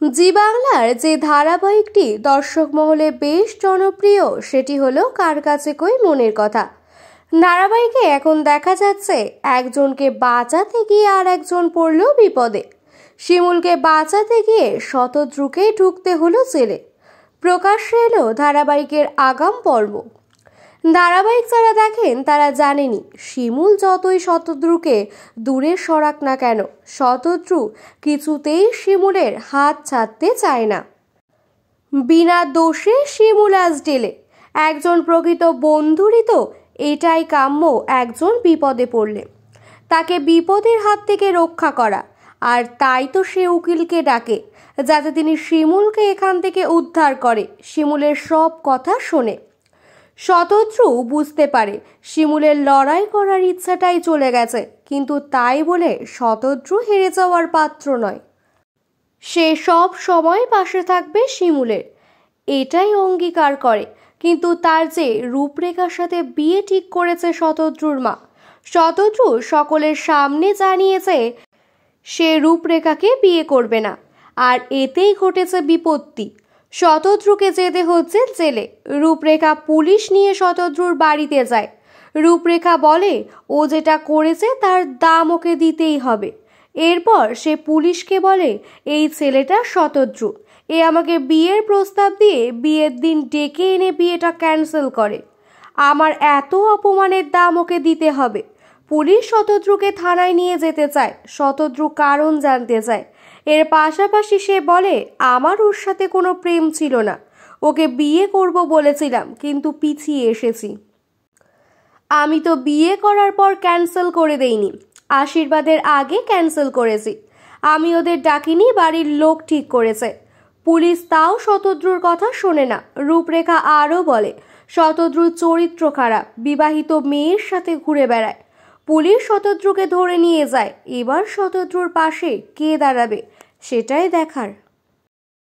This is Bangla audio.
জি বাংলার যে ধারাবাহিকটি দর্শক মহলে বেশ জনপ্রিয় সেটি হলো কার কাছে কই মনের কথা। ধারাবাহিকে এখন দেখা যাচ্ছে একজনকে বাঁচাতে গিয়ে আর একজন পড়ল বিপদে। শিমুলকে বাঁচাতে গিয়ে শতদ্রুকে ঢুকতে হলো জেলে। প্রকাশ্যে এলো ধারাবাহিকের আগাম পর্ব। ধারাবাহিক যারা দেখেন তারা জানেনই, শিমুল যতই শতদ্রুকে দূরে সরাক না কেন, শতদ্রু কিছুতেই শিমুলের হাত ছাড়তে চায় না। বিনা দোষে শিমুল আজ জেলে। একজন প্রকৃত বন্ধুরই তো এটাই কাম্য, একজন বিপদে পড়লে তাকে বিপদের হাত থেকে রক্ষা করা। আর তাই তো সে উকিলকে ডাকে, যাতে তিনি শিমুলকে এখান থেকে উদ্ধার করে, শিমুলের সব কথা শোনে। শতদ্রু বুঝতে পারে শিমুলের লড়াই করার ইচ্ছাটাই চলে গেছে, কিন্তু তাই বলে শতদ্রু হেরে যাওয়ার পাত্র নয়। সে সব সময় পাশে থাকবে শিমুলের, এটাই অঙ্গীকার করে। কিন্তু তার যে রূপরেখার সাথে বিয়ে ঠিক করেছে শতদ্রুর মা, শতদ্রু সকলের সামনে জানিয়েছে সে রূপরেখাকে বিয়ে করবে না। আর এতেই ঘটেছে বিপত্তি, শতদ্রুকে যেতে হচ্ছে জেলে। রূপরেখা পুলিশ নিয়ে শতদ্রুর বাড়িতে যায়। রূপরেখা বলে ও যেটা করেছে তার দাম ওকে দিতেই হবে। এরপর সে পুলিশকে বলে এই ছেলেটা শতদ্রু, এ আমাকে বিয়ের প্রস্তাব দিয়ে বিয়ের দিন ডেকে এনে বিয়েটা ক্যান্সেল করে। আমার এত অপমানের দাম ওকে দিতে হবে। পুলিশ শতদ্রুকে থানায় নিয়ে যেতে চায়, শতদ্রু কারণ জানতে চায়। এর পাশাপাশি সে বলে আমার ওর সাথে কোনো প্রেম ছিল না, ওকে বিয়ে করব বলেছিলাম কিন্তু পিছিয়ে এসেছি। আমি তো বিয়ে করার পর ক্যান্সেল করে দেইনি, আশীর্বাদের আগে ক্যান্সেল করেছি। আমি ওদের ডাকিনি, বাড়ির লোক ঠিক করেছে। পুলিশ তাও শতদ্রুর কথা শোনে না। রূপরেখা আরও বলে শতদ্রুর চরিত্র খারাপ, বিবাহিত মেয়ের সাথে ঘুরে বেড়ায়। পুলিশ শতদ্রুকে ধরে নিয়ে যায়। এবার শতদ্রুর পাশে কে দাঁড়াবে সেটাই দেখার।